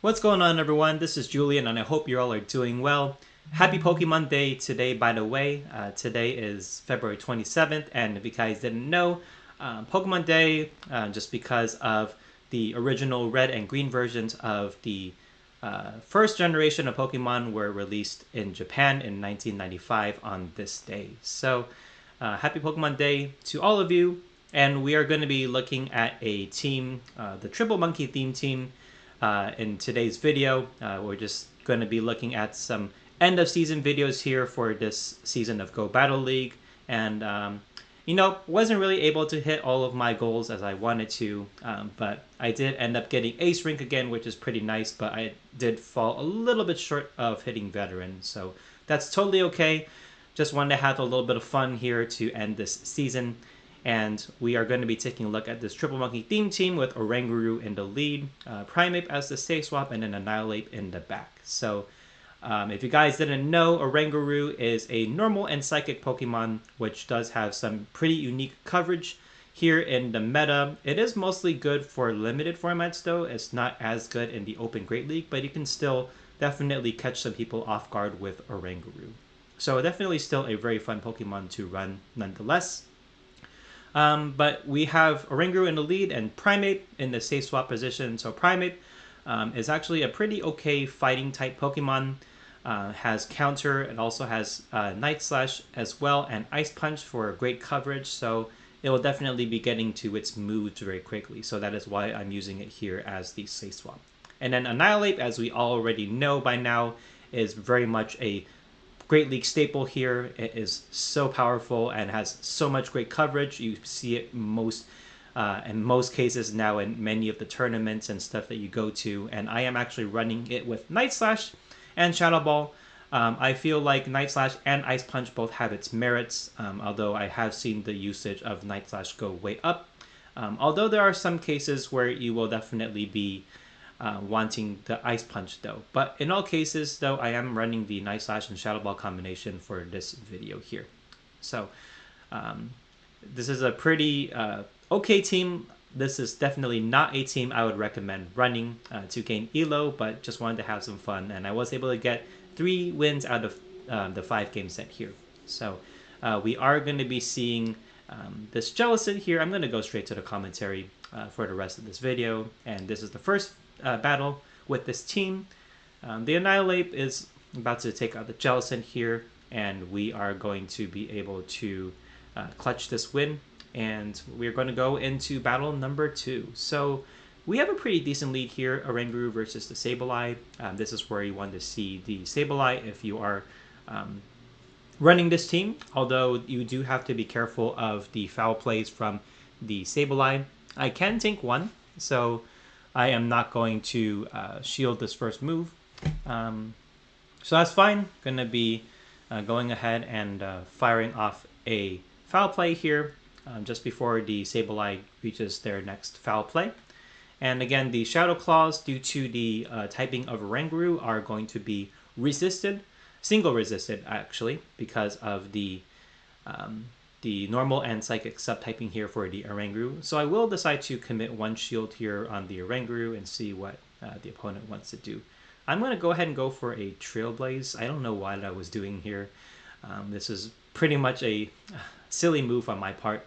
What's going on, everyone? This is Julian, and I hope you all are doing well. Happy Pokemon Day today, by the way. Today is February 27th, and if you guys didn't know, Pokemon Day, just because of the original red and green versions of the first generation of Pokemon were released in Japan in 1995 on this day. So, happy Pokemon Day to all of you, and we are going to be looking at a team, the Triple Monkey theme team. In today's video, we're just going to be looking at some end of season videos here for this season of Go Battle League. And, wasn't really able to hit all of my goals as I wanted to, but I did end up getting Ace Rink again, which is pretty nice, but I did fall a little bit short of hitting Veteran. So that's totally okay. Just wanted to have a little bit of fun here to end this season. And we are going to be taking a look at this Triple Monkey theme team with Oranguru in the lead, Primeape as the safe swap, and then Annihilape in the back. So if you guys didn't know, Oranguru is a normal and psychic Pokemon, which does have some pretty unique coverage here in the meta. It is mostly good for limited formats, though. It's not as good in the Open Great League, but you can still definitely catch some people off guard with Oranguru. So definitely still a very fun Pokemon to run nonetheless. But we have Oranguru in the lead and Primeape in the safe swap position. So Primeape is actually a pretty okay fighting type Pokemon. Has counter, it also has Night Slash as well, and Ice Punch for great coverage. So it will definitely be getting to its moves very quickly. So that is why I'm using it here as the safe swap. And then Annihilape, as we already know by now, is very much a Great League staple here. It is so powerful and has so much great coverage. You see it in most cases now in many of the tournaments and stuff that you go to. And I am actually running it with Night Slash and Shadow Ball. I feel like Night Slash and Ice Punch both have its merits, although I have seen the usage of Night Slash go way up. Although there are some cases where you will definitely be wanting the Ice Punch though. But in all cases though, I am running the Night Slash and Shadow Ball combination for this video here. So this is a pretty okay team. This is definitely not a team I would recommend running to gain ELO, but just wanted to have some fun. And I was able to get 3 wins out of the 5-game set here. So we are going to be seeing this Jellicent here. I'm going to go straight to the commentary for the rest of this video. And this is the first battle with this team. The Annihilape is about to take out the Jellicent here, and we are going to be able to clutch this win, and we're going to go into battle number 2. So we have a pretty decent lead here, Oranguru versus the Sableye. This is where you want to see the Sableye if you are running this team, although you do have to be careful of the foul plays from the Sableye. I can tank 1, so I am not going to shield this first move. So that's fine. Going to be going ahead and firing off a foul play here just before the Sableye reaches their next foul play. And again, the Shadow Claws, due to the typing of Oranguru, are going to be resisted. Single resisted, actually, because of the normal and psychic subtyping here for the Oranguru. So I will decide to commit 1 shield here on the Oranguru and see what the opponent wants to do. I'm going to go ahead and go for a Trailblaze. I don't know what I was doing here. This is pretty much a silly move on my part.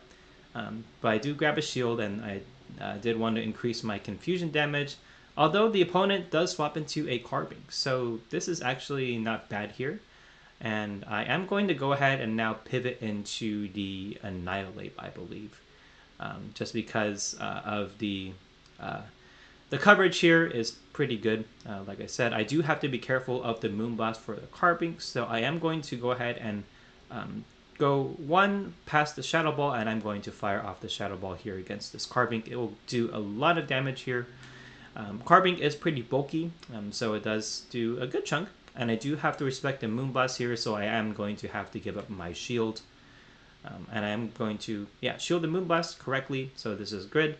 But I do grab a shield, and I did want to increase my confusion damage, although the opponent does swap into a Carbink. So this is actually not bad here. And I am going to go ahead and now pivot into the Annihilape, I believe. Just because of the coverage here is pretty good. Like I said, I do have to be careful of the Moonblast for the Carbink, so I am going to go ahead and go 1 past the Shadow Ball, and I'm going to fire off the Shadow Ball here against this Carbink. It will do a lot of damage here. Carbink is pretty bulky, so it does do a good chunk. And I do have to respect the Moonblast here, so I am going to have to give up my shield. And I am going to, shield the Moonblast correctly, so this is good.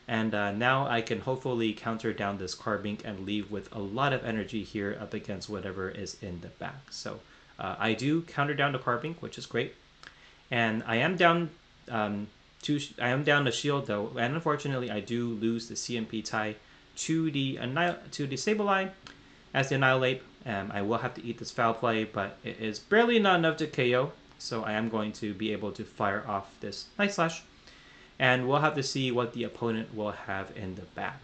And now I can hopefully counter down this Carbink and leave with a lot of energy here up against whatever is in the back. So I do counter down the Carbink, which is great. And I am down I am down to shield though, and unfortunately I do lose the CMP tie to the Sableye as the Annihilape. I will have to eat this Foul Play, but it is barely not enough to KO, so I am going to be able to fire off this Night Slash, and we'll have to see what the opponent will have in the back.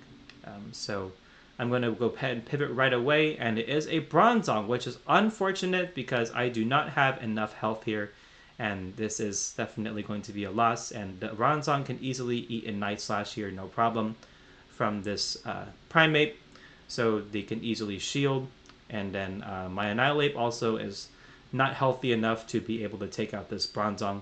So I'm going to go ahead and pivot right away, and it is a Bronzong, which is unfortunate because I do not have enough health here, and this is definitely going to be a loss, and the Bronzong can easily eat a Night Slash here, no problem, from this Primeape, so they can easily shield, and then my Annihilape also is not healthy enough to be able to take out this Bronzong.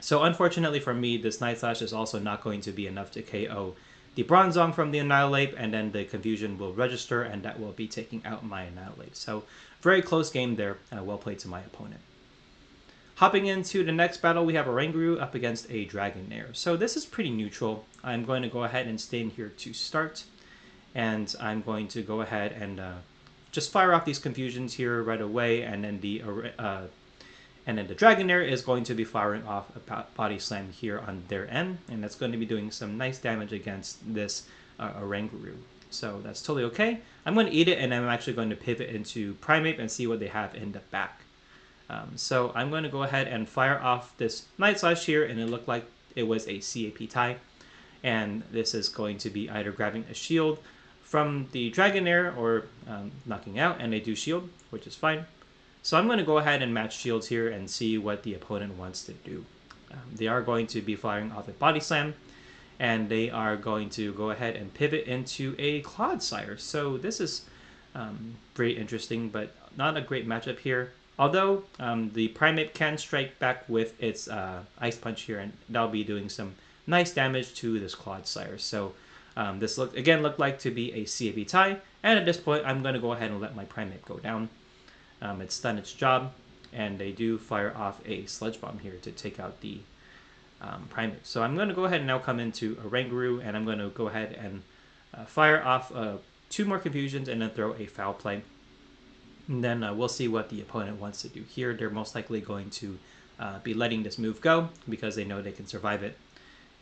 So unfortunately for me, this Night Slash is also not going to be enough to KO the Bronzong from the Annihilape, and then the Confusion will register, and that will be taking out my Annihilape. So very close game there, well played to my opponent. Hopping into the next battle, we have Oranguru up against a Dragonair. So this is pretty neutral. I'm going to go ahead and stay in here to start, and I'm going to go ahead and just fire off these Confusions here right away, and then the Dragonair is going to be firing off a Body Slam here on their end, and that's going to be doing some nice damage against this Oranguru. So that's totally okay. I'm going to eat it, and I'm actually going to pivot into Primeape and see what they have in the back. So I'm going to go ahead and fire off this Night Slash here, and it looked like it was a CAP tie. And this is going to be either grabbing a shield from the Dragonair or knocking out, and they do shield, which is fine. So I'm going to go ahead and match shields here and see what the opponent wants to do. They are going to be firing off a Body Slam, and they are going to go ahead and pivot into a Clodsire. So this is very interesting, but not a great matchup here. Although the Primeape can strike back with its Ice Punch here, and that'll be doing some nice damage to this Clodsire. So this looked like to be a CAP tie, and at this point I'm going to go ahead and let my Primeape go down. It's done its job, and they do fire off a Sludge Bomb here to take out the Primeape. So I'm going to go ahead and now come into Oranguru, and I'm going to go ahead and fire off 2 more Confusions and then throw a Foul Play. And then we'll see what the opponent wants to do here. They're most likely going to be letting this move go because they know they can survive it.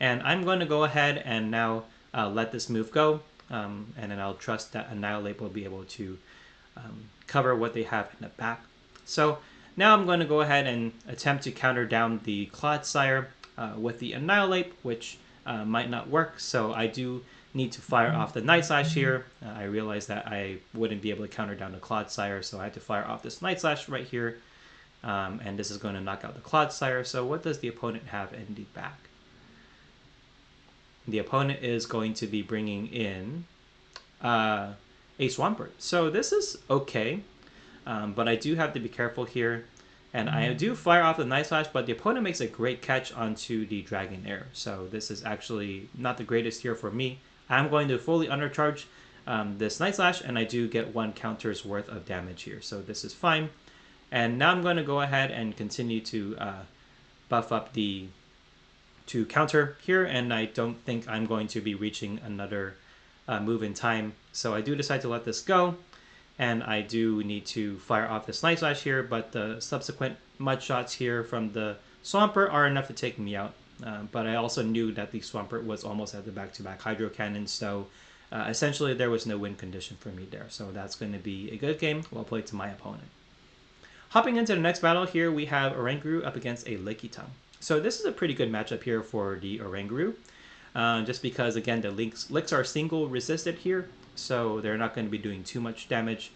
And I'm going to go ahead and now let this move go, and then I'll trust that Annihilape will be able to cover what they have in the back. So now I'm going to go ahead and attempt to counter down the Clodsire with the Annihilape, which might not work. So I do need to fire off the Night Slash here. I realized that I wouldn't be able to counter down the Clodsire, so I had to fire off this Night Slash right here. And this is going to knock out the Clodsire. So what does the opponent have in the back? The opponent is going to be bringing in a Swampert. So this is okay, but I do have to be careful here. And I do fire off the Night Slash, but the opponent makes a great catch onto the Dragonair. So this is actually not the greatest here for me. I'm going to fully undercharge this Night Slash, and I do get 1 counter's worth of damage here. So this is fine. And now I'm going to go ahead and continue to buff up the counter here, and I don't think I'm going to be reaching another move in time. So I do decide to let this go, and I do need to fire off this Night Slash here, but the subsequent Mud Shots here from the Swampert are enough to take me out. But I also knew that the Swampert was almost at the back-to-back Hydro Cannon, so essentially there was no win condition for me there. So that's going to be a good game, well played to my opponent. Hopping into the next battle here, we have Oranguru up against a Lickitung. So this is a pretty good matchup here for the Oranguru, just because, again, the licks are single resisted here, so they're not going to be doing too much damage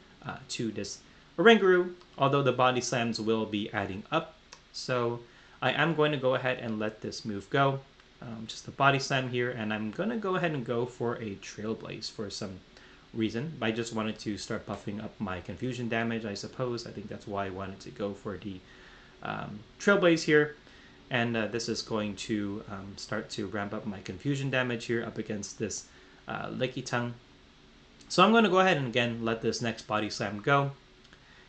to this Oranguru, although the Body Slams will be adding up. So I am going to go ahead and let this move go. Just a Body Slam here, and I'm going to go ahead and go for a Trailblaze for some reason. I just wanted to start buffing up my Confusion damage, I suppose. I think that's why I wanted to go for the Trailblaze here. And this is going to start to ramp up my Confusion damage here up against this Lickitung. So I'm going to go ahead and again let this next Body Slam go.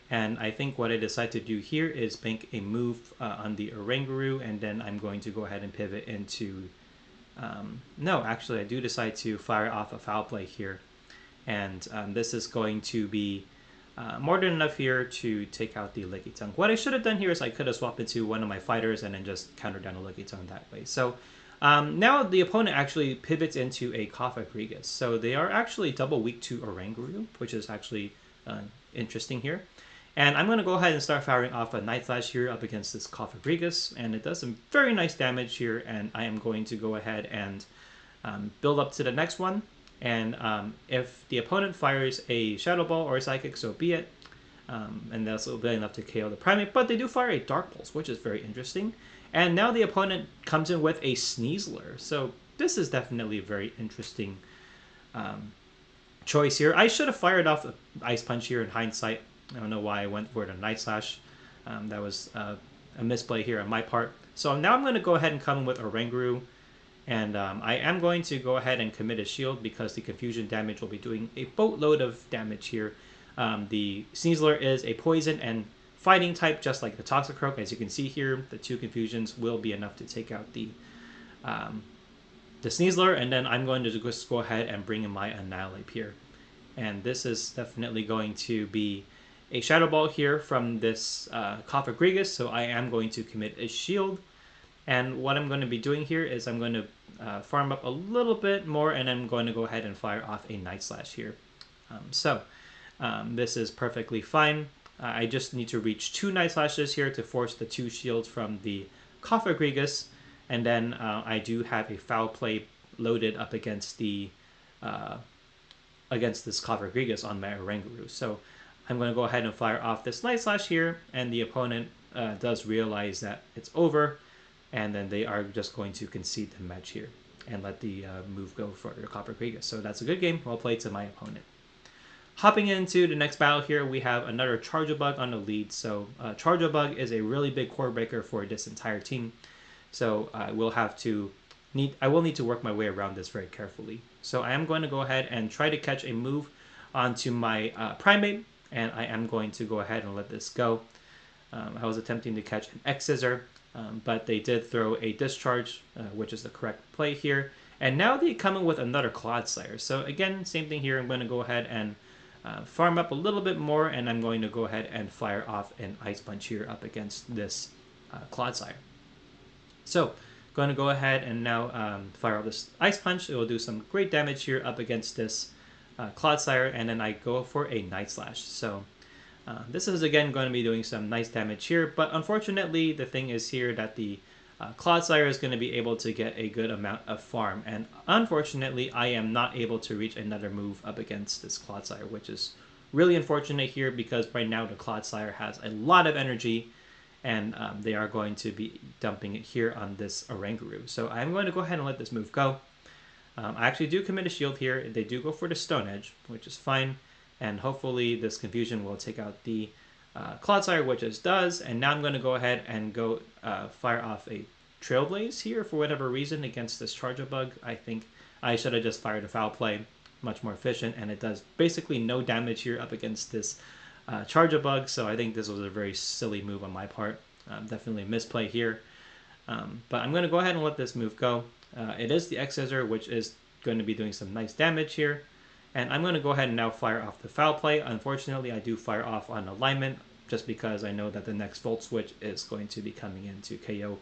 And I think what I decide to do here is bank a move on the Oranguru, and then I'm going to go ahead and pivot into... no, actually I do decide to fire off a Foul Play here. And this is going to be more than enough here to take out the Lickitung. What I should have done here is I could have swapped into one of my fighters and then just counter down the Lickitung that way. So Now the opponent actually pivots into a Kafagrigus, so they are actually double weak to Oranguru, which is actually interesting here. And I'm going to go ahead and start firing off a Night Slash here up against this Kafagrigus, and it does some very nice damage here, and I am going to go ahead and build up to the next one. And if the opponent fires a Shadow Ball or a Psychic, so be it. And that's really enough to KO the Primeape, but they do fire a Dark Pulse, which is very interesting. And now the opponent comes in with a Sneasler, so this is definitely a very interesting choice here. I should have fired off the Ice Punch here in hindsight. I don't know why I went for the Night Slash. That was a misplay here on my part. So now I'm going to go ahead and come in with Oranguru, and I am going to go ahead and commit a shield because the confusion damage will be doing a boatload of damage here. The Sneasler is a poison and fighting type, just like the Toxicroak. As you can see here, the 2 confusions will be enough to take out the Sneasler, and then I'm going to just go ahead and bring in my Annihilape here. And this is definitely going to be a Shadow Ball here from this Kafagrigus, so I am going to commit a shield. And what I'm going to be doing here is I'm going to farm up a little bit more, and I'm going to go ahead and fire off a Night Slash here. This is perfectly fine. I just need to reach 2 Night Slashes here to force the 2 shields from the Kafagrigus, and then I do have a Foul Play loaded up against the against this Kafagrigus on my Oranguru. So I'm going to go ahead and fire off this Night Slash here, and the opponent does realize that it's over, and then they are just going to concede the match here and let the move go for the Kafagrigus. So that's a good game. Well played to my opponent. Hopping into the next battle here, we have another Charjabug on the lead. So Charjabug is a really big core breaker for this entire team. So I will need to work my way around this very carefully. So I am going to go ahead and try to catch a move onto my Primeape, and I am going to go ahead and let this go. I was attempting to catch an X-Scissor, but they did throw a Discharge, which is the correct play here. And now they come in with another Clodsire. So again, same thing here. I'm going to go ahead and farm up a little bit more, and I'm going to go ahead and fire off an Ice Punch here up against this Clodsire. So, going to go ahead and now fire off this Ice Punch. It will do some great damage here up against this Clodsire, and then I go for a Night Slash. So, this is again going to be doing some nice damage here, but unfortunately the thing is here that the Clodsire is going to be able to get a good amount of farm, and unfortunately I am not able to reach another move up against this Clodsire, which is really unfortunate here because right now the Clodsire has a lot of energy, and they are going to be dumping it here on this Oranguru. So I'm going to go ahead and let this move go. I actually do commit a shield here. They do go for the Stone Edge, which is fine, and hopefully this confusion will take out the Clodsire, which it does, and now I'm going to go ahead and go fire off a Trailblaze here for whatever reason against this Charjabug. I think I should have just fired a Foul Play, much more efficient, and it does basically no damage here up against this Charjabug, so I think this was a very silly move on my part. Definitely a misplay here, but I'm going to go ahead and let this move go. It is the X-Scissor, which is going to be doing some nice damage here. And I'm going to go ahead and now fire off the Foul Play. Unfortunately, I do fire off on alignment just because I know that the next Volt Switch is going to be coming in to KO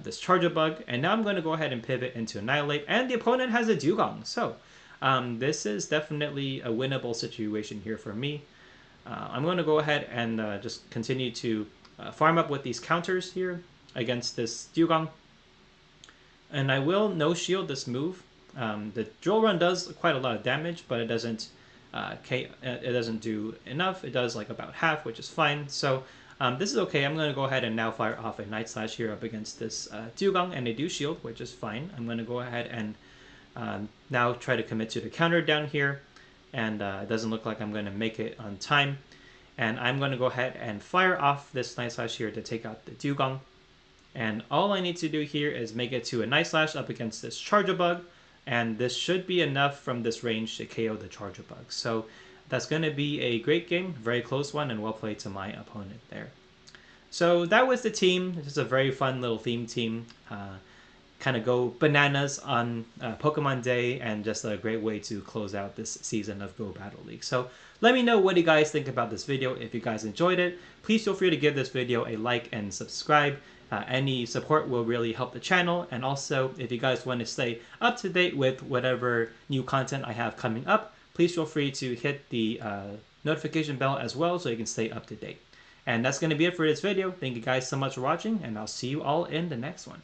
this Charjabug. And now I'm going to go ahead and pivot into Annihilape. And the opponent has a Dugong. So this is definitely a winnable situation here for me. I'm going to go ahead and just continue to farm up with these counters here against this Dugong. And I will no-shield this move. The Drill Run does quite a lot of damage, but it doesn't do enough. It does like about half, which is fine. So this is okay. I'm going to go ahead and now fire off a Night Slash here up against this Dugong, and they do shield, which is fine. I'm going to go ahead and now try to commit to the counter down here, and it doesn't look like I'm going to make it on time. And I'm going to go ahead and fire off this Night Slash here to take out the Dugong. And all I need to do here is make it to a Night Slash up against this Charjabug, and this should be enough from this range to KO the Charjabug. So that's going to be a great game, very close one, and well played to my opponent there. So that was the team. This is a very fun little theme team. Kind of go bananas on Pokemon Day, and just a great way to close out this season of Go Battle League. So let me know what you guys think about this video. If you guys enjoyed it, please feel free to give this video a like and subscribe. Any support will really help the channel, and also if you guys want to stay up to date with whatever new content I have coming up, please feel free to hit the notification bell as well so you can stay up to date. And that's going to be it for this video. Thank you guys so much for watching, and I'll see you all in the next one.